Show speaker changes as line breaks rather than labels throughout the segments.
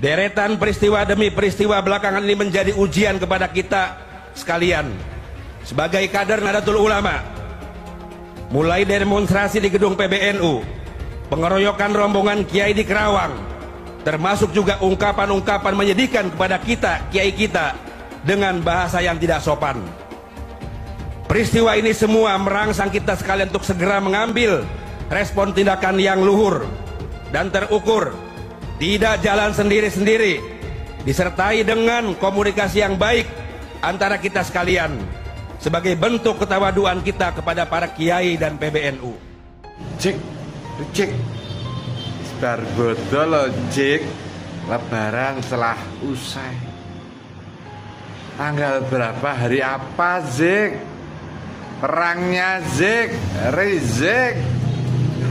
Deretan peristiwa demi peristiwa belakangan ini menjadi ujian kepada kita sekalian sebagai kader Nahdlatul Ulama. Mulai dari demonstrasi di gedung PBNU, pengeroyokan rombongan kiai di Kerawang, termasuk juga ungkapan-ungkapan menyedihkan kepada kita, kiai kita, dengan bahasa yang tidak sopan. Peristiwa ini semua merangsang kita sekalian untuk segera mengambil respon tindakan yang luhur dan terukur, tidak jalan sendiri-sendiri, disertai dengan komunikasi yang baik antara kita sekalian sebagai bentuk ketawaduan kita kepada para kiai dan PBNU.
Cik, sebar bodoh lo Cik. Lebaran telah usai. Tanggal berapa, hari apa Zik? Perangnya Zik, Rizik.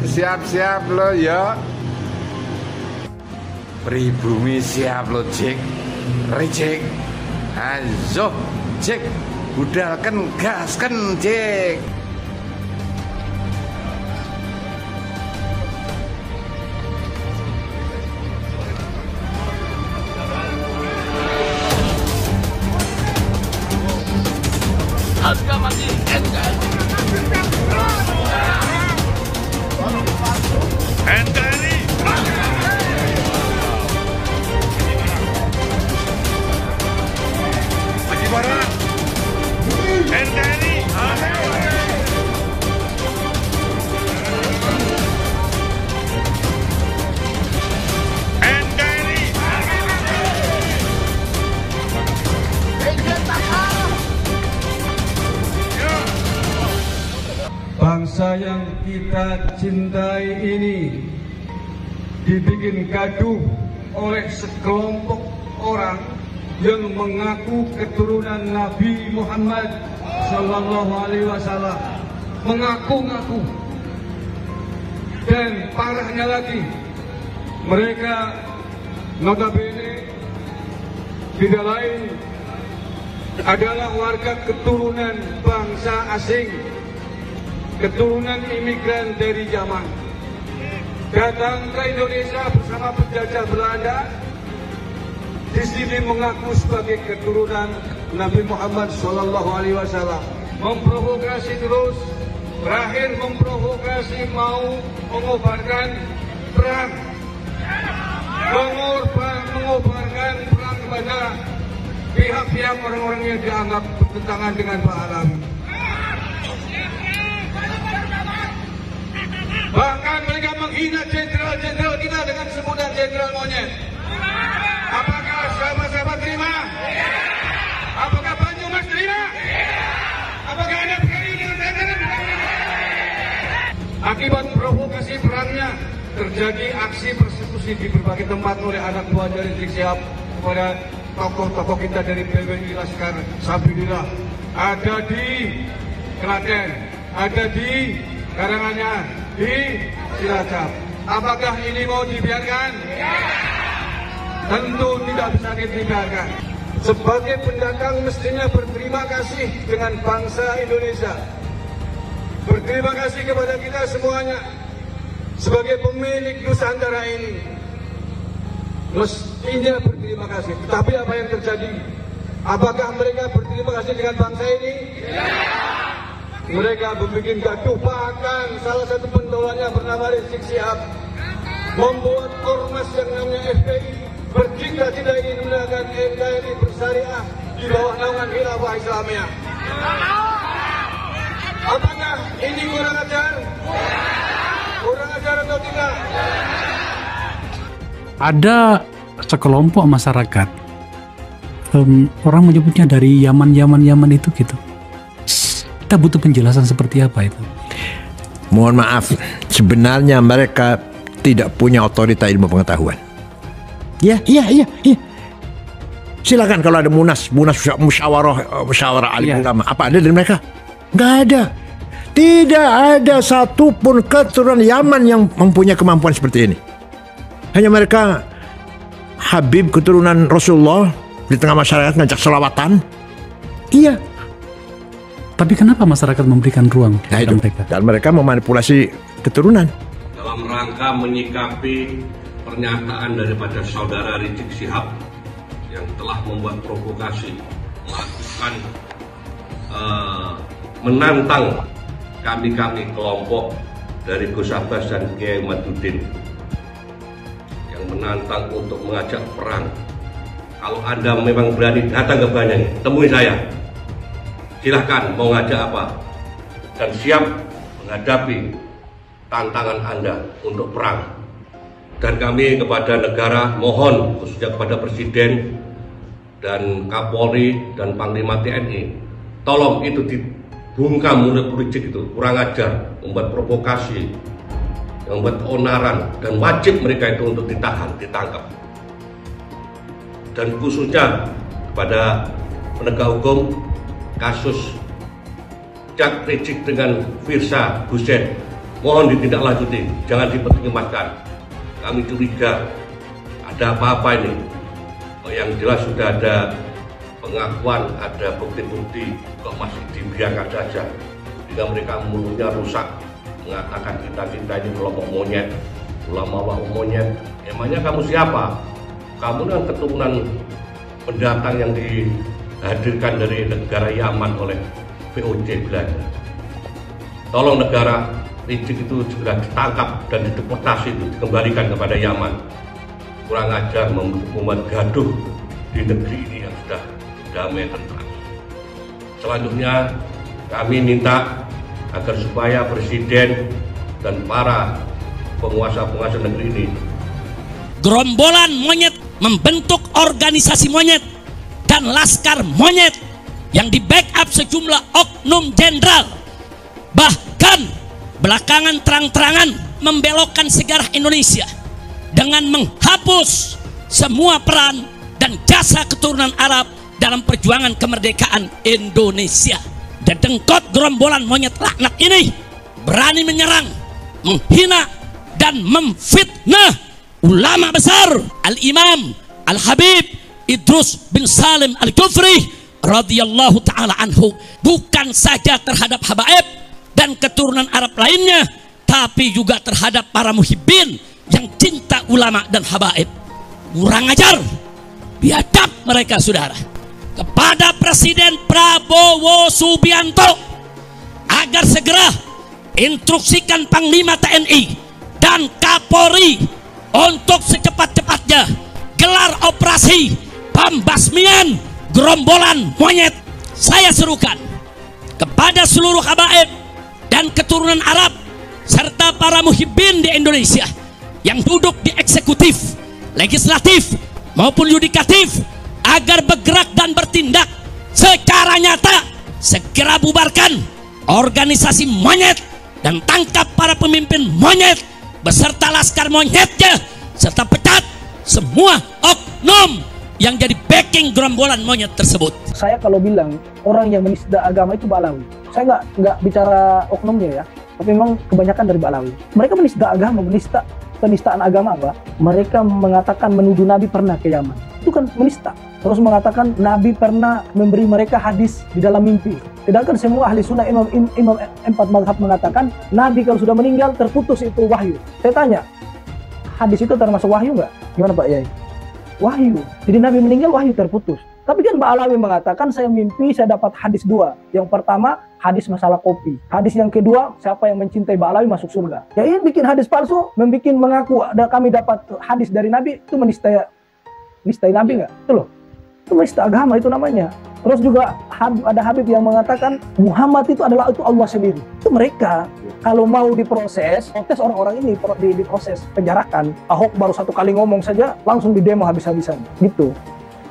Siap-siap lo ya. Pribumi siap lo Cik, Rizik. Ayo Cik, budalkan gaskan Cik.
Harga mati NKRI. NKRI. Haji Barang. NKRI.
Bangsa yang kita cintai ini dibikin gaduh oleh sekelompok orang yang mengaku keturunan Nabi Muhammad Sallallahu Alaihi Wasallam, mengaku-ngaku. Dan parahnya lagi, mereka notabene tidak lain adalah warga keturunan bangsa asing, keturunan imigran dari Yaman, datang ke Indonesia bersama penjajah Belanda. Di sini mengaku sebagai keturunan Nabi Muhammad Sallallahu Alaihi Wasallam, memprovokasi terus, terakhir memprovokasi mau mengobarkan perang, mengobarkan perang kepada pihak-pihak orang-orang yang dianggap bertentangan dengan Pak Alawi. Bahkan mereka menghina jenderal-jenderal kita dengan sebutan jenderal monyet. Apakah sahabat-sahabat terima? Apakah Banyumas terima? Apakah Anda berani dengan jenderal? Akibat provokasi perangnya, terjadi aksi persekusi di berbagai tempat oleh anak buah dari Rizik Syihab kepada tokoh-tokoh kita dari PWI Laskar Sabilillah. Ada di Klaten, ada di Karanganyar, di Cilacap. Apakah ini mau dibiarkan? Tentu tidak bisa dibiarkan. Sebagai pendatang mestinya berterima kasih dengan bangsa Indonesia. Berterima kasih kepada kita semuanya sebagai pemilik Nusantara ini. Mestinya berterima kasih. Tetapi apa yang terjadi? Apakah mereka berterima kasih dengan bangsa ini? Mereka membuat gaduh, bahkan salah satu pendolanya bernama Rizik Syihab membuat ormas yang namanya FPI bercita-cita ingin menggunakan NKRI bersyariah di bawah naungan Khilafah Islamiyah. Apakah ini kurang ajar? Kurang ajar atau tidak?
Ada sekelompok masyarakat, orang menyebutnya dari Yaman itu gitu. Kita butuh penjelasan seperti apa itu.
Mohon maaf, sebenarnya mereka tidak punya otorita ilmu pengetahuan. Iya. Silakan kalau ada musyawarah alim ulama. Apa ada dari mereka? Nggak ada. Tidak ada satupun keturunan Yaman yang mempunyai kemampuan seperti ini. Hanya mereka Habib keturunan Rasulullah di tengah masyarakat ngajak selawatan. Iya.
Tapi kenapa masyarakat memberikan ruang kepada mereka?
Dan mereka memanipulasi keturunan.
Dalam rangka menyikapi pernyataan daripada saudara Rizik Syihab yang telah membuat provokasi, melakukan menantang kami kelompok dari Gus Abbas dan Kiai Madudin yang menantang untuk mengajak perang. Kalau Anda memang berani datang ke Banyuwangi, temui saya. Silahkan mau ngajak apa, dan siap menghadapi tantangan Anda untuk perang. Dan kami kepada negara mohon, khususnya kepada Presiden dan Kapolri dan Panglima TNI, tolong itu dibungkam mulut Rizik itu, kurang ajar, membuat provokasi, membuat keonaran, dan wajib mereka itu untuk ditahan, ditangkap. Dan khususnya kepada penegak hukum, kasus Cak Rizik dengan Firsa Hussein, mohon ditindaklanjuti, jangan dipertimbangkan. Kami curiga ada apa-apa ini. Yang jelas sudah ada pengakuan, ada bukti-bukti, kok masih dibiarkan saja. Jika mereka mulutnya rusak, mengatakan kita ini kelompok monyet, ulama monyet. Emangnya kamu siapa? Kamu kan keturunan pendatang yang dihadirkan dari negara Yaman oleh VOC Belanda. Tolong negara Rizik itu segera ditangkap dan dideportasi, dikembalikan kepada Yaman. Kurang ajar membuat gaduh di negeri ini yang sudah damai tentram. Selanjutnya kami minta agar supaya Presiden dan para penguasa negeri ini,
gerombolan monyet membentuk organisasi monyet dan laskar monyet yang di backup sejumlah oknum jenderal, bahkan belakangan terang-terangan membelokkan sejarah Indonesia dengan menghapus semua peran dan jasa keturunan Arab dalam perjuangan kemerdekaan Indonesia. Dan dengkot gerombolan monyet laknat ini berani menyerang, menghina, dan memfitnah ulama besar Al-Imam Al-Habib Idrus bin Salim Al-Kufri radhiyallahu ta'ala anhu, bukan saja terhadap habaib dan keturunan Arab lainnya, tapi juga terhadap para muhibbin yang cinta ulama dan habaib. Kurang ajar, biadab mereka, saudara. Kepada Presiden Prabowo Subianto agar segera instruksikan Panglima TNI dan Kapolri untuk secepat-cepatnya gelar operasi pembasmian gerombolan monyet. Saya serukan kepada seluruh habaib dan keturunan Arab serta para muhibbin di Indonesia yang duduk di eksekutif, legislatif maupun yudikatif agar bergerak dan bertindak secara nyata, segera bubarkan organisasi monyet dan tangkap para pemimpin monyet beserta laskar monyetnya, serta pecat semua oknum yang jadi backing gerombolan monyet tersebut.
Saya kalau bilang orang yang menista agama itu Ba'alawi, saya nggak bicara oknumnya ya, tapi memang kebanyakan dari Ba'alawi. Mereka menista agama, penistaan agama apa? Mereka mengatakan menuduh Nabi pernah ke Yaman, itu kan menista. Terus mengatakan Nabi pernah memberi mereka hadis di dalam mimpi. Sedangkan semua ahli sunnah imam empat mazhab mengatakan Nabi kalau sudah meninggal terputus itu wahyu. Saya tanya, hadis itu termasuk wahyu nggak? Gimana Pak Yai? Wahyu. Jadi Nabi meninggal wahyu terputus. Tapi kan Ba'alawi mengatakan saya mimpi saya dapat hadis dua. Yang pertama hadis masalah kopi. Hadis yang kedua siapa yang mencintai Ba'alawi masuk surga. Ya ini bikin hadis palsu, membikin mengaku kami dapat hadis dari Nabi, itu menistai Nabi nggak? Itu loh. Itu menista agama itu namanya. Terus juga ada Habib yang mengatakan Muhammad itu adalah itu Allah sendiri. Itu mereka kalau mau diproses, orang-orang ini diproses, penjarakan. Ahok baru satu kali ngomong saja langsung didemo habis-habisan gitu.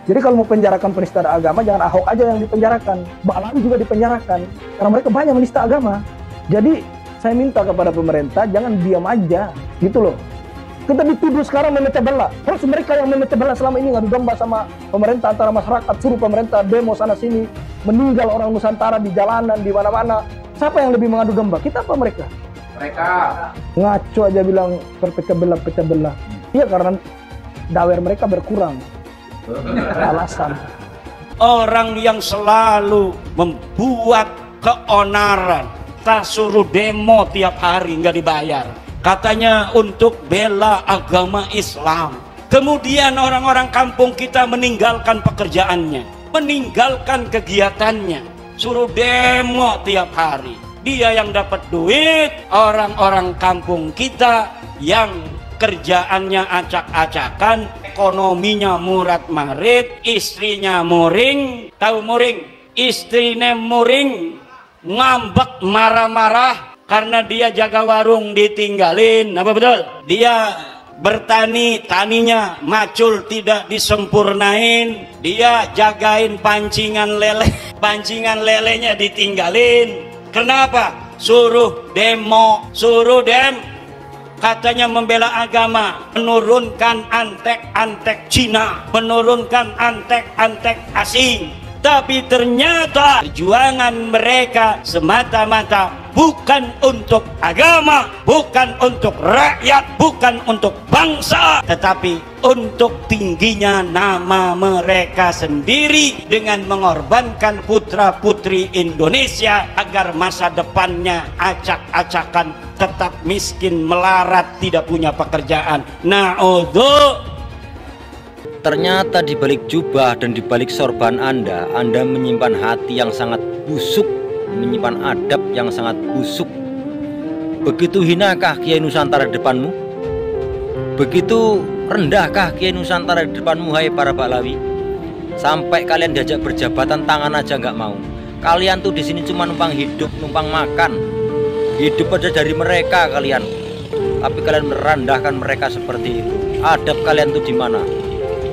Jadi kalau mau penjarakan penista agama, jangan Ahok aja yang dipenjarakan, Ba'alawi juga dipenjarakan karena mereka banyak menista agama. Jadi saya minta kepada pemerintah jangan diam aja gitu loh. Kita dituduh sekarang memecah belah. Terus mereka yang memecah belah selama ini ngadu domba sama pemerintah, antara masyarakat, suruh pemerintah demo sana sini, meninggal orang Nusantara di jalanan, di mana-mana. Siapa yang lebih mengadu domba? Kita apa mereka?
Mereka.
Ngaco aja bilang pecah belah. Iya karena dawer mereka berkurang. Alasan.
Orang yang selalu membuat keonaran, tak suruh demo tiap hari nggak dibayar. katanya untuk bela agama Islam. Kemudian orang-orang kampung kita meninggalkan pekerjaannya, meninggalkan kegiatannya, suruh demo tiap hari. Dia yang dapat duit, orang-orang kampung kita yang kerjaannya acak-acakan, ekonominya murat-marit, istrinya muring. Tahu muring? Istrinya muring, ngambek, marah-marah karena dia jaga warung ditinggalin. Apa betul? Dia bertani, taninya macul tidak disempurnain. Dia jagain pancingan lele, pancingan lelenya ditinggalin. Kenapa? Suruh demo, suruh katanya membela agama, menurunkan antek-antek Cina, menurunkan antek-antek asing. Tapi ternyata perjuangan mereka semata-mata bukan untuk agama, bukan untuk rakyat, bukan untuk bangsa, tetapi untuk tingginya nama mereka sendiri dengan mengorbankan putra-putri Indonesia agar masa depannya acak-acakan, tetap miskin, melarat, tidak punya pekerjaan. Na'udzu.
Ternyata di balik jubah dan di balik sorban Anda menyimpan hati yang sangat busuk, menyimpan adab yang sangat busuk. Begitu hinakah Kiai Nusantara di depanmu? Begitu rendahkah Kiai Nusantara di depanmu, hai para Baklawi? Sampai kalian diajak berjabatan tangan aja nggak mau. Kalian tuh di sini cuma numpang hidup, numpang makan. Hidup aja dari mereka kalian. Tapi kalian merendahkan mereka seperti itu. Adab kalian tuh di mana?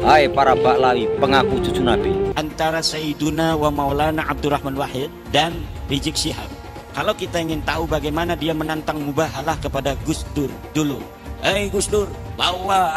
Hai para Baklawi, pengaku cucu Nabi.
Antara Sayyiduna wa Maulana Abdurrahman Wahid dan Rizik Syihab. Kalau kita ingin tahu bagaimana dia menantang mubahalah kepada Gus Dur dulu. Hei Gus Dur, bawa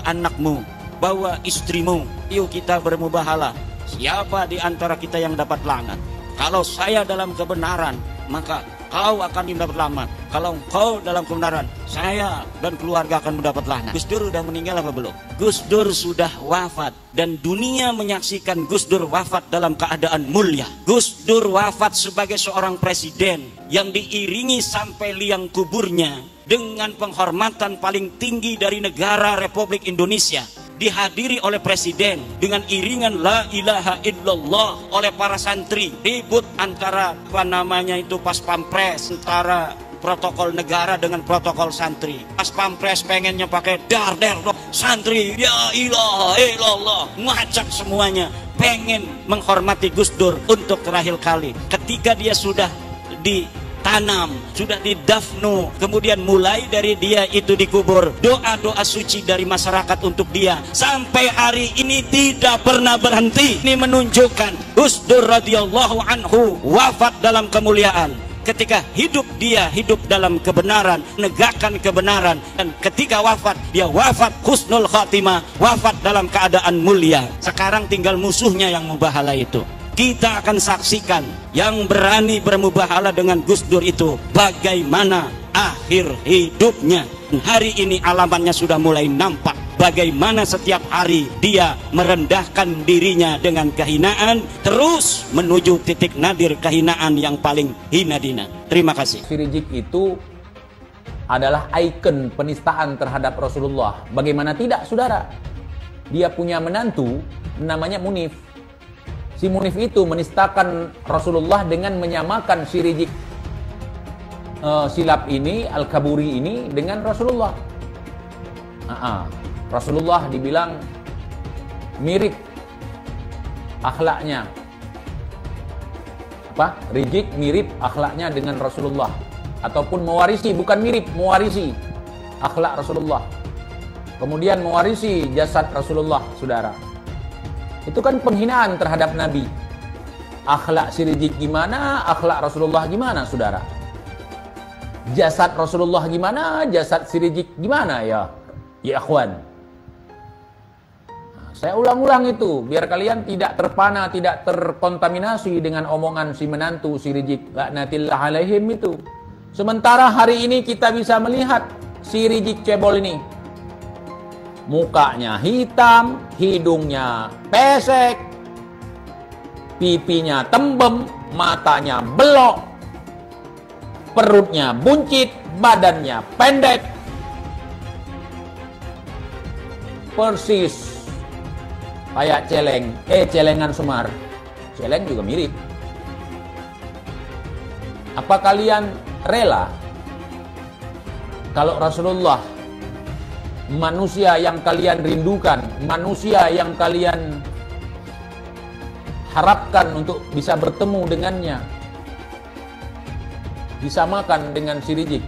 anakmu, bawa istrimu, yuk kita bermubahalah. Siapa di antara kita yang dapat laknat? Kalau saya dalam kebenaran, maka kau akan mendapat laknat. Kalau kau dalam kebenaran, saya dan keluarga akan mendapat laknat. Gus Dur sudah meninggal apa belum? Gus Dur sudah wafat dan dunia menyaksikan Gus Dur wafat dalam keadaan mulia. Gus Dur wafat sebagai seorang presiden yang diiringi sampai liang kuburnya dengan penghormatan paling tinggi dari negara Republik Indonesia. Dihadiri oleh presiden dengan iringan la ilaha illallah oleh para santri. Ribut antara pas pampres, antara protokol negara dengan protokol santri. Pas pampres pengennya pakai dar-der, santri ya ilaha illallah, ngacak semuanya, pengen menghormati Gus Dur untuk terakhir kali. Ketika dia sudah ditanam, sudah didafnu, kemudian mulai dari dia itu dikubur, doa-doa suci dari masyarakat untuk dia sampai hari ini tidak pernah berhenti. Ini menunjukkan Gus Dur radhiyallahu anhu wafat dalam kemuliaan. Ketika hidup dia hidup dalam kebenaran, menegakkan kebenaran, dan ketika wafat dia wafat husnul khatimah, wafat dalam keadaan mulia. Sekarang tinggal musuhnya yang mubahalah itu. Kita akan saksikan yang berani bermubahalah dengan Gus Dur itu bagaimana akhir hidupnya. Hari ini alamannya sudah mulai nampak. Bagaimana setiap hari dia merendahkan dirinya dengan kehinaan, terus menuju titik nadir kehinaan yang paling hina dina. Terima kasih.
Rizik itu adalah ikon penistaan terhadap Rasulullah. Bagaimana tidak, saudara? Dia punya menantu namanya Munif. Si Munif itu menistakan Rasulullah dengan menyamakan si Rizik Silap ini, Al-Kaburi ini dengan Rasulullah. Rasulullah dibilang mirip akhlaknya. Rizik mirip akhlaknya dengan Rasulullah. Ataupun mewarisi, bukan mirip, mewarisi akhlak Rasulullah. Kemudian mewarisi jasad Rasulullah, saudara. Itu kan penghinaan terhadap Nabi. Akhlak si Rizik gimana, akhlak Rasulullah gimana, saudara? Jasad Rasulullah gimana, jasad si Rizik gimana ya? Ya akhwan. Saya ulang-ulang itu, biar kalian tidak terpana, tidak terkontaminasi dengan omongan si menantu, si Rizik laknatillah alaihim itu. Sementara hari ini kita bisa melihat si Rizik cebol ini. Mukanya hitam, hidungnya pesek, pipinya tembem, matanya belok. perutnya buncit, badannya pendek. Persis kayak celengan Semar. Celeng juga mirip. Apa kalian rela kalau Rasulullah, manusia yang kalian rindukan, manusia yang kalian harapkan untuk bisa bertemu dengannya, disamakan dengan si Rizik?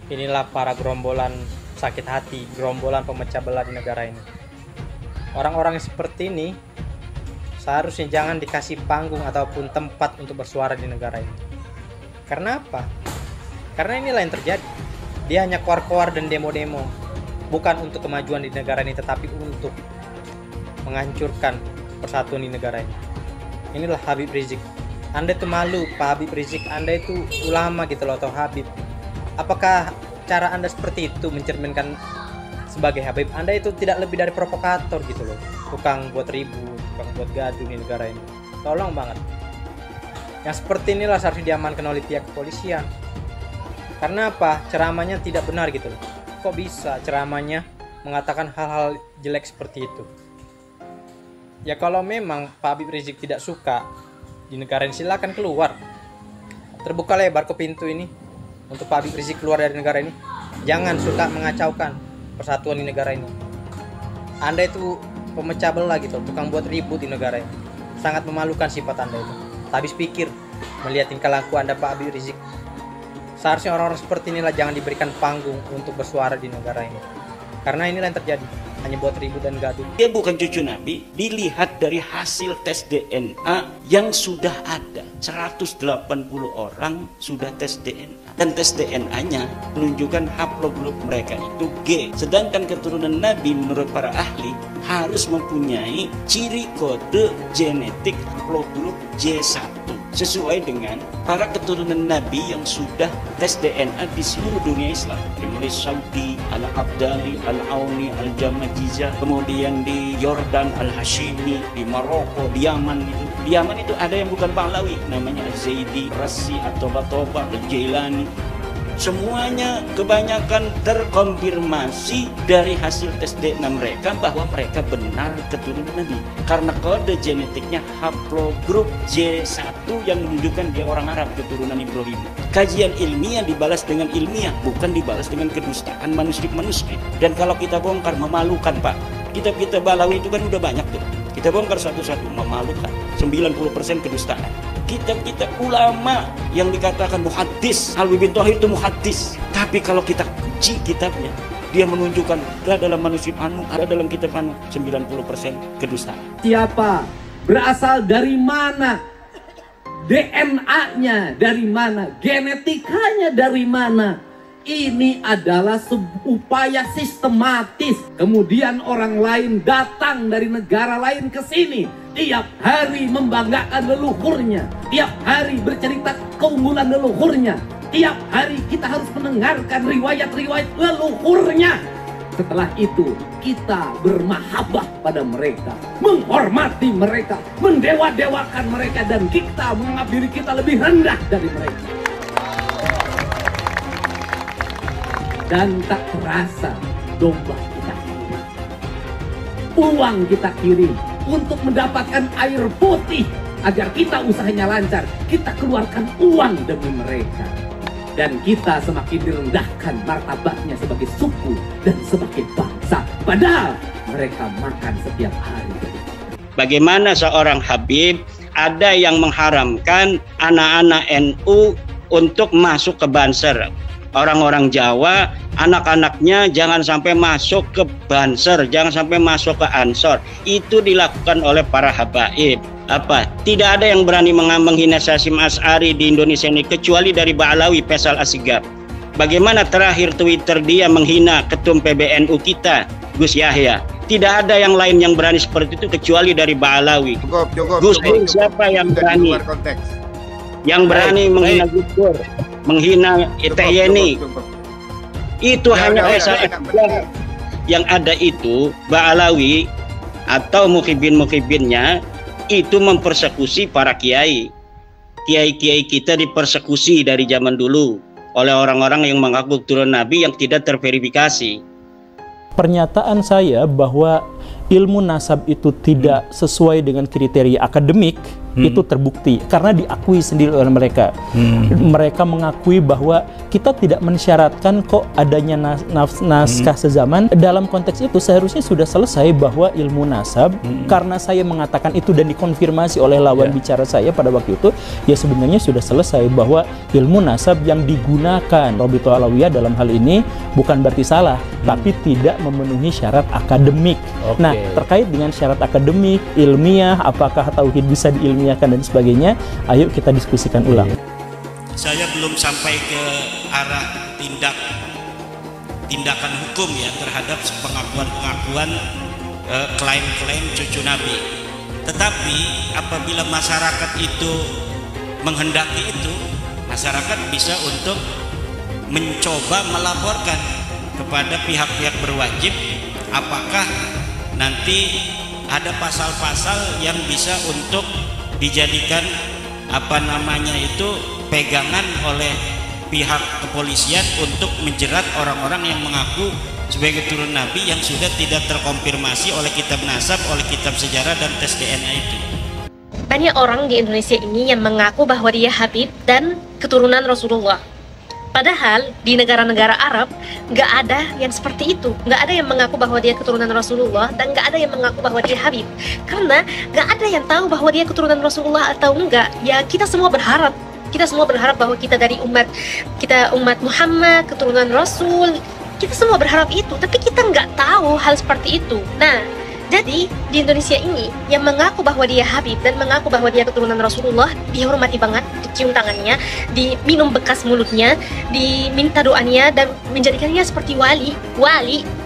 Inilah para gerombolan sakit hati, gerombolan pemecah belah di negara ini. Orang-orang yang seperti ini seharusnya jangan dikasih panggung ataupun tempat untuk bersuara di negara ini. Karena apa? Karena inilah yang terjadi. Dia hanya koar-koar dan demo-demo, bukan untuk kemajuan di negara ini, tetapi untuk menghancurkan persatuan di negara ini. Inilah Habib Rizik. Anda itu malu, Pak Habib Rizik. Anda itu ulama gitu loh, atau Habib. Apakah cara Anda seperti itu mencerminkan sebagai Habib? Anda itu tidak lebih dari provokator gitu loh, tukang buat ribut, tukang buat gaduh di negara ini. Tolong banget. Yang seperti inilah seharusnya diamankan oleh pihak kepolisian. Karena apa? Ceramahnya tidak benar gitu loh. Kok bisa ceramahnya mengatakan hal-hal jelek seperti itu? Ya kalau memang Pak Habib Rizik tidak suka di negara ini, silakan keluar. Terbuka lebar ke pintu ini untuk Pak Habib Rizik keluar dari negara ini. Jangan suka mengacaukan persatuan di negara ini. Anda itu pemecah belah gitu, tukang buat ribut di negara ini. Sangat memalukan sifat Anda itu. Habis pikir melihat tingkah laku Anda, Pak Habib Rizik. Seharusnya orang-orang seperti inilah jangan diberikan panggung untuk bersuara di negara ini. Karena inilah yang terjadi, hanya buat ribut dan gaduh.
Dia bukan cucu Nabi, dilihat dari hasil tes DNA yang sudah ada. 180 orang sudah tes DNA. Dan tes DNA-nya menunjukkan haplogrup mereka itu G. Sedangkan keturunan Nabi menurut para ahli harus mempunyai ciri kode genetik haplogrup J1. Sesuai dengan para keturunan Nabi yang sudah tes DNA di seluruh dunia Islam. Mulai Saudi, Al-Abdali, Al-Auni, Al-Jamajizah, kemudian di Yordan, Al-Hashimi, di Maroko, di Yaman itu. Di Yaman itu ada yang bukan Pahlawi, namanya Zaidi, Rasi, atau Batoba, Al-Jailani. Semuanya kebanyakan terkonfirmasi dari hasil tes DNA mereka bahwa mereka benar keturunan Nabi. Karena kode genetiknya haplogrup J1 yang menunjukkan dia orang Arab, keturunan Ibrahim. Kajian ilmiah dibalas dengan ilmiah, bukan dibalas dengan kedustaan manuskrip-manuskrip. Dan kalau kita bongkar, memalukan Pak. Kitab-kitab Balawi itu kan udah banyak tuh. Kita bongkar satu-satu, memalukan. 90% kedustaan. Kitab-kitab ulama yang dikatakan muhaddis, Alwi bin Thohir itu muhaddis. Tapi kalau kita uji kitabnya, dia menunjukkan ada dalam manuskrip anu, ada dalam kitab anu, 90% kedustaan.
Siapa? Berasal dari mana? DNA-nya dari mana? Genetikanya dari mana? Ini adalah upaya sistematis. Kemudian orang lain datang dari negara lain ke sini. Tiap hari membanggakan leluhurnya. Tiap hari bercerita keunggulan leluhurnya. Tiap hari kita harus mendengarkan riwayat-riwayat leluhurnya. Setelah itu kita bermahabbah pada mereka, menghormati mereka, mendewa-dewakan mereka, dan kita menganggap diri kita lebih rendah dari mereka. Dan tak terasa domba kita kirim, uang kita kirim untuk mendapatkan air putih agar kita usahanya lancar. Kita keluarkan uang demi mereka, dan kita semakin direndahkan martabatnya sebagai suku dan sebagai bangsa, padahal mereka makan setiap hari.
Bagaimana seorang Habib ada yang mengharamkan anak-anak NU untuk masuk ke Banser? Orang-orang Jawa, anak-anaknya jangan sampai masuk ke Banser, jangan sampai masuk ke Ansor. Itu dilakukan oleh para habaib. Apa? Tidak ada yang berani menghina Hasyim Asy'ari di Indonesia ini kecuali dari Ba'alawi, Faisal Asgaf. Bagaimana terakhir Twitter dia menghina ketum PBNU kita, Gus Yahya. Tidak ada yang lain yang berani seperti itu kecuali dari Ba'alawi. Gus Dur siapa yang berani? Yang berani menghina Gus Dur, menghina Yeni. Itu hanya Faisal Asgaf. Yang ada itu Ba'alawi atau mukhibin-mukhibinnya itu mempersekusi para kiai. Kiai-kiai kita dipersekusi dari zaman dulu oleh orang-orang yang mengaku keturunan Nabi yang tidak terverifikasi.
Pernyataan saya bahwa ilmu nasab itu tidak sesuai dengan kriteria akademik itu terbukti karena diakui sendiri oleh mereka. Mereka mengakui bahwa kita tidak mensyaratkan kok adanya naskah sezaman. Dalam konteks itu seharusnya sudah selesai bahwa ilmu nasab, karena saya mengatakan itu dan dikonfirmasi oleh lawan bicara saya pada waktu itu, ya sebenarnya sudah selesai bahwa ilmu nasab yang digunakan Robito Alawiyah dalam hal ini bukan berarti salah, tapi tidak memenuhi syarat akademik. Nah, terkait dengan syarat akademik, ilmiah, apakah tauhid bisa diilmiahkan dan sebagainya, ayo kita diskusikan ulang.
Saya belum sampai ke arah tindakan hukum ya terhadap pengakuan-pengakuan klaim-klaim cucu Nabi. Tetapi apabila masyarakat itu menghendaki itu, masyarakat bisa untuk mencoba melaporkan kepada pihak-pihak berwajib apakah nanti ada pasal-pasal yang bisa untuk dijadikan pegangan oleh pihak kepolisian untuk menjerat orang-orang yang mengaku sebagai keturunan Nabi yang sudah tidak terkonfirmasi oleh kitab nasab, oleh kitab sejarah dan tes DNA itu.
Banyak orang di Indonesia ini yang mengaku bahwa dia Habib dan keturunan Rasulullah. Padahal di negara-negara Arab nggak ada yang seperti itu, nggak ada yang mengaku bahwa dia keturunan Rasulullah dan nggak ada yang mengaku bahwa dia Habib, karena nggak ada yang tahu bahwa dia keturunan Rasulullah atau enggak. Ya kita semua berharap bahwa kita dari umat Muhammad, keturunan Rasul, kita semua berharap itu, tapi kita nggak tahu hal seperti itu. Nah, jadi di Indonesia ini yang mengaku bahwa dia Habib dan mengaku bahwa dia keturunan Rasulullah dihormati banget, dicium tangannya, diminum bekas mulutnya, diminta doanya dan menjadikannya seperti wali.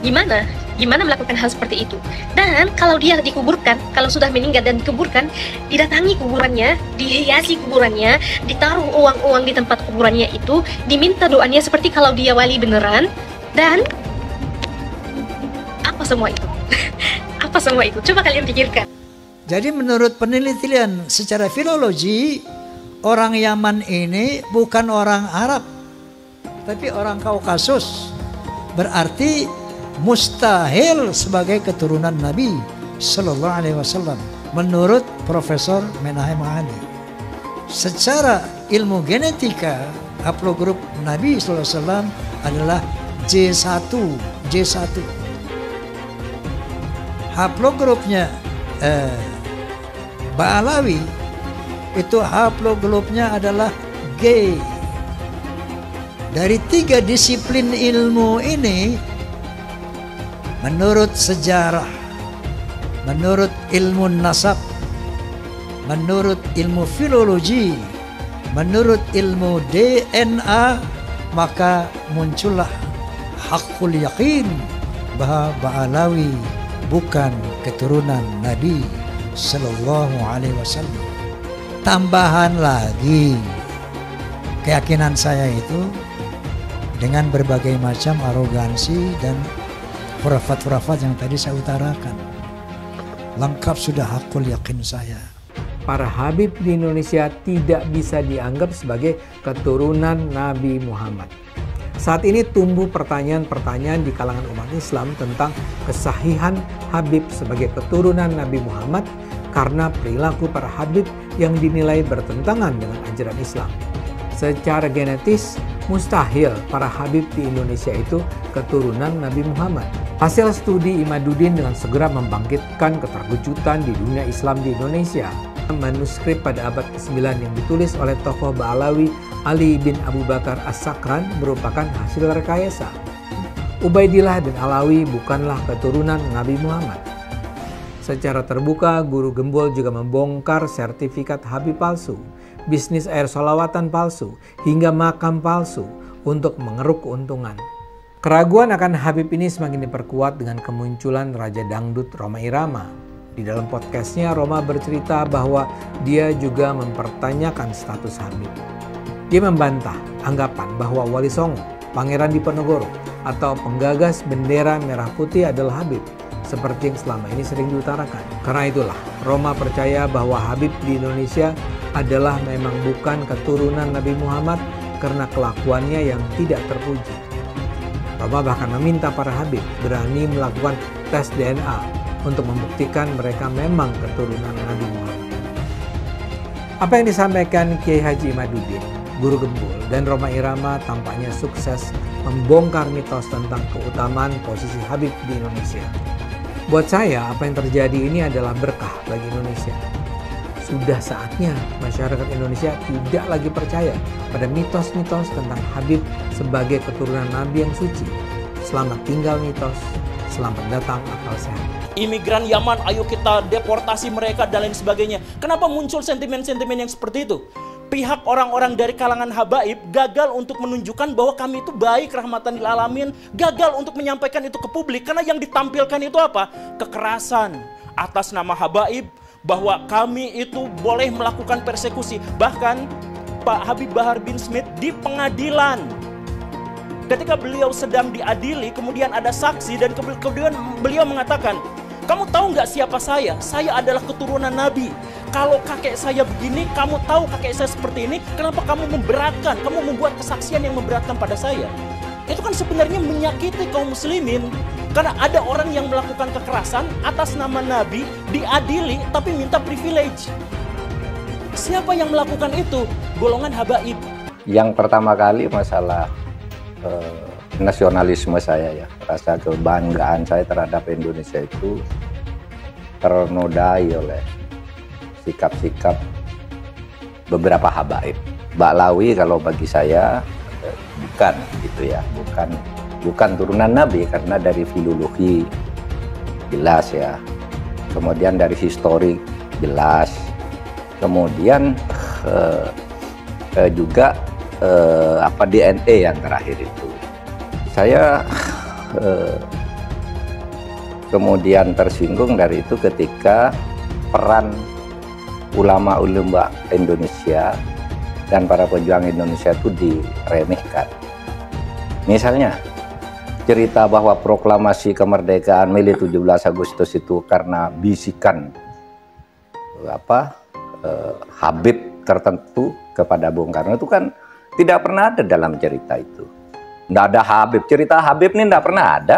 Gimana melakukan hal seperti itu? Dan kalau dia dikuburkan, kalau sudah meninggal dan dikuburkan, didatangi kuburannya, dihiasi kuburannya, ditaruh uang-uang di tempat kuburannya itu, diminta doanya seperti kalau dia wali beneran, dan apa semua itu? Apa semua itu? Coba kalian pikirkan.
Jadi menurut penelitian secara filologi, orang Yaman ini bukan orang Arab, tapi orang Kaukasus. Berarti mustahil sebagai keturunan Nabi Sallallahu Alaihi Wasallam. Menurut Profesor Menahem Mahdi, secara ilmu genetika, haplogrup Nabi Sallallahu Alaihi Wasallam adalah J1. Haplogrupnya Ba'alawi itu haplogrupnya adalah G. Dari 3 disiplin ilmu ini, menurut sejarah, menurut ilmu nasab, menurut ilmu filologi, menurut ilmu DNA, maka muncullah hakul yakin bahwa Ba'alawi bukan keturunan Nabi Sallallahu Alaihi Wasallam. Tambahan lagi, keyakinan saya itu dengan berbagai macam arogansi dan hurafat-hurafat yang tadi saya utarakan, lengkap sudah hakul yakin saya.
Para Habib di Indonesia tidak bisa dianggap sebagai keturunan Nabi Muhammad. Saat ini tumbuh pertanyaan-pertanyaan di kalangan umat Islam tentang kesahihan Habib sebagai keturunan Nabi Muhammad karena perilaku para Habib yang dinilai bertentangan dengan ajaran Islam. Secara genetis, mustahil para Habib di Indonesia itu keturunan Nabi Muhammad. Hasil studi Imaduddin dengan segera membangkitkan keterkejutan di dunia Islam di Indonesia. Manuskrip pada abad ke-9 yang ditulis oleh tokoh Ba'alawi Ali bin Abu Bakar As-Sakran merupakan hasil rekayasa. Ubaidillah bin Alawi bukanlah keturunan Nabi Muhammad. Secara terbuka, Guru Gembul juga membongkar sertifikat Habib palsu, bisnis air sholawatan palsu, hingga makam palsu untuk mengeruk keuntungan. Keraguan akan Habib ini semakin diperkuat dengan kemunculan Raja Dangdut Rhoma Irama. Di dalam podcastnya, Rhoma bercerita bahwa dia juga mempertanyakan status Habib. Dia membantah anggapan bahwa Wali Songo, Pangeran Diponegoro, atau penggagas bendera merah putih adalah Habib, seperti yang selama ini sering diutarakan. Karena itulah, Rhoma percaya bahwa Habib di Indonesia adalah memang bukan keturunan Nabi Muhammad
karena kelakuannya yang tidak terpuji. Roma bahkan meminta para Habib berani melakukan tes DNA untuk membuktikan mereka memang keturunan Nabi Muhammad. Apa yang disampaikan Kiai Haji Imaduddin, Guru Gembul, dan Rhoma Irama tampaknya sukses membongkar mitos tentang keutamaan posisi Habib di Indonesia. Buat saya, apa yang terjadi ini adalah berkah bagi Indonesia. Sudah saatnya masyarakat Indonesia tidak lagi percaya pada mitos-mitos tentang Habib sebagai keturunan Nabi yang suci. Selamat tinggal mitos, selamat datang akal sehat.
Imigran Yaman, ayo kita deportasi mereka dan lain sebagainya. Kenapa muncul sentimen-sentimen yang seperti itu? Pihak orang-orang dari kalangan habaib gagal untuk menunjukkan bahwa kami itu baik, rahmatan lil alamin, gagal untuk menyampaikan itu ke publik karena yang ditampilkan itu apa? Kekerasan atas nama habaib, bahwa kami itu boleh melakukan persekusi. Bahkan Pak Habib Bahar bin Smith di pengadilan, ketika beliau sedang diadili, kemudian ada saksi dan kemudian beliau mengatakan, kamu tahu nggak siapa saya? Saya adalah keturunan Nabi. Kalau kakek saya begini, kamu tahu kakek saya seperti ini, kenapa kamu memberatkan? Kamu membuat kesaksian yang memberatkan pada saya. Itu kan sebenarnya menyakiti kaum muslimin. Karena ada orang yang melakukan kekerasan atas nama Nabi, diadili tapi minta privilege. Siapa yang melakukan itu? Golongan habaib.
Yang pertama kali masalah nasionalisme saya ya, rasa kebanggaan saya terhadap Indonesia itu ternodai oleh sikap-sikap beberapa habaib. Baklawi kalau bagi saya bukan gitu ya, bukan turunan Nabi karena dari filologi jelas ya, kemudian dari historik jelas, kemudian juga DNA yang terakhir itu. Saya kemudian tersinggung dari itu ketika peran ulama-ulama Indonesia dan para pejuang Indonesia itu diremehkan. Misalnya cerita bahwa proklamasi kemerdekaan Mei 17 Agustus itu karena bisikan Habib tertentu kepada Bung Karno, itu kan tidak pernah ada dalam cerita itu. Tidak ada Habib, cerita Habib ini tidak pernah ada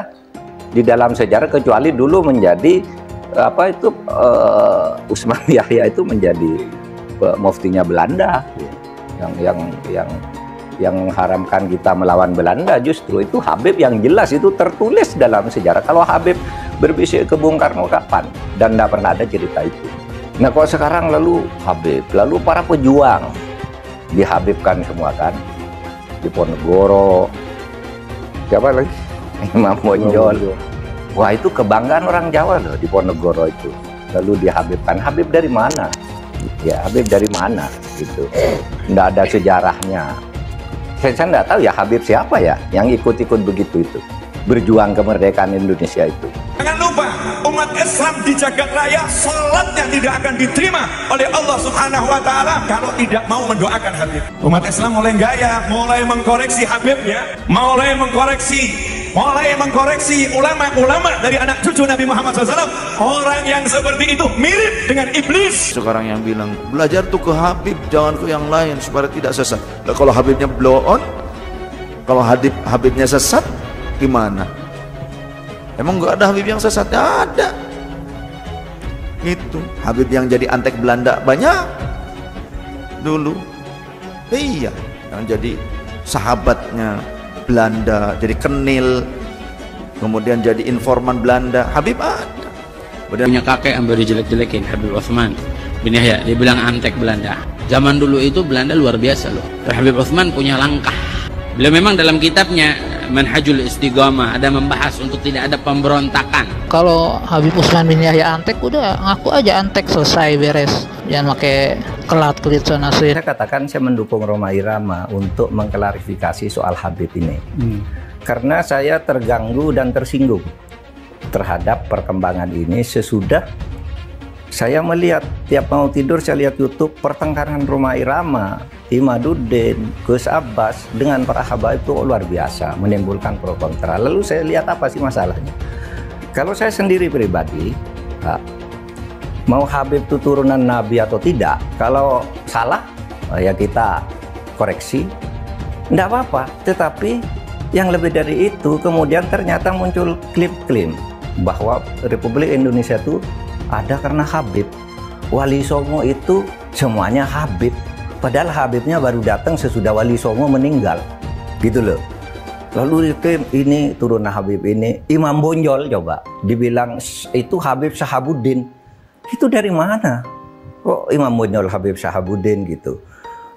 di dalam sejarah kecuali dulu menjadi Usman Yahya itu menjadi muftinya Belanda yang mengharamkan kita melawan Belanda. Justru itu Habib yang jelas itu tertulis dalam sejarah. Kalau Habib berbisik ke Bung Karno kapan? Dan tidak pernah ada cerita itu. Nah kalau sekarang lalu Habib, lalu para pejuang dihabibkan semua kan, Diponegoro, siapa lagi? Imam Bonjol. Wah itu kebanggaan orang Jawa loh, Diponegoro itu. Lalu dihabibkan. Habib dari mana? Ya Habib dari mana? Gitu. Nggak ada sejarahnya. Saya nggak tahu ya Habib siapa ya yang ikut-ikut begitu itu. Berjuang kemerdekaan Indonesia itu.
Jangan lupa umat Islam di jagat raya salatnya tidak akan diterima oleh Allah Subhanahu wa taala kalau tidak mau mendoakan Habib. Umat Islam mulai gaya, mulai mengkoreksi Habibnya, mulai mengkoreksi ulama-ulama dari anak cucu Nabi Muhammad SAW. Orang yang seperti itu mirip dengan iblis.
Sekarang yang bilang belajar tuh ke Habib, jangan ke yang lain supaya tidak sesat. Nah, kalau Habibnya blow on, kalau Habibnya sesat gimana? Emang nggak ada Habib yang sesat? Nggak ada. Itu Habib yang jadi antek Belanda banyak dulu. Iya, yang jadi sahabatnya Belanda, jadi kenil, kemudian jadi informan Belanda. Habib ada.
Punya kakek yang baru jelek-jelekin, Habib Utsman bin Yahya, dia bilang antek Belanda. Zaman dulu itu Belanda luar biasa loh. Habib Utsman punya langkah. Beliau memang dalam kitabnya Manhajul Istiqamah ada membahas untuk tidak ada pemberontakan.
Kalau Habib Utsman bin Yahya antek, udah ngaku aja antek, selesai, beres. Jangan pakai kelat pelit sana sini.
Saya katakan saya mendukung Rhoma Irama untuk mengklarifikasi soal Habib ini. Karena saya terganggu dan tersinggung terhadap perkembangan ini sesudah saya melihat tiap mau tidur saya lihat YouTube pertengkaran Rhoma Irama, Imaduddin, Gus Abbas dengan para habaib itu luar biasa, menimbulkan pro kontra. Lalu saya lihat apa sih masalahnya? Kalau saya sendiri pribadi, mau Habib itu turunan Nabi atau tidak, kalau salah ya kita koreksi, Tidak apa-apa, tetapi yang lebih dari itu kemudian ternyata muncul klaim bahwa Republik Indonesia itu ada karena Habib. Wali Songo itu semuanya Habib. Padahal Habibnya baru datang sesudah Wali Songo meninggal. Gitu loh. Lalu diklaim ini turunan Habib ini. Imam Bonjol coba dibilang itu Habib Syahabuddin. Itu dari mana? Kok Imam Bonjol Habib Syahabuddin gitu.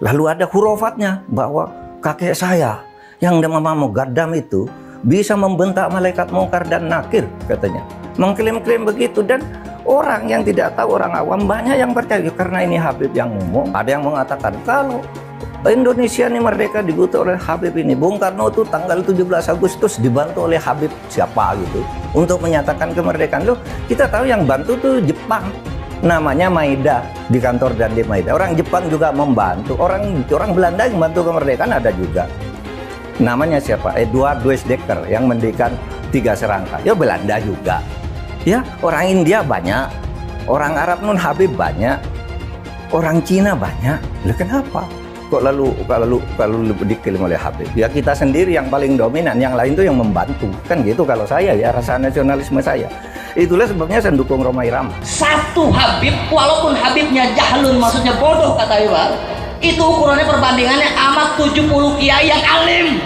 Lalu ada hurufatnya bahwa kakek saya yang nama Mugaddam itu bisa membentak malaikat mungkar dan nakir katanya. Mengklaim-klaim begitu dan orang yang tidak tahu, orang awam banyak yang percaya karena ini Habib yang ngomong. Ada yang mengatakan kalau Indonesia ini merdeka dibutuh oleh Habib ini. Bung Karno itu tanggal 17 Agustus dibantu oleh Habib siapa gitu untuk menyatakan kemerdekaan. Loh, kita tahu yang bantu tuh Jepang. Namanya Maeda di kantor dan di Maeda. Orang Jepang juga membantu. Orang Belanda yang membantu kemerdekaan ada juga. Namanya siapa? Eduard Weizsäcker yang mendirikan 3 serangka. Ya Belanda juga. Ya, orang India banyak. Orang Arab Nun Habib banyak. Orang Cina banyak. Lah kenapa? Kok lalu diklaim oleh Habib? Ya kita sendiri yang paling dominan, yang lain tuh yang membantu. Kan gitu kalau saya ya, rasa nasionalisme saya. Itulah sebabnya saya dukung Rhoma Irama.
Satu Habib, walaupun Habibnya jahlun, maksudnya bodoh kata Iwan, itu ukurannya perbandingannya amat 70 kiai yang alim.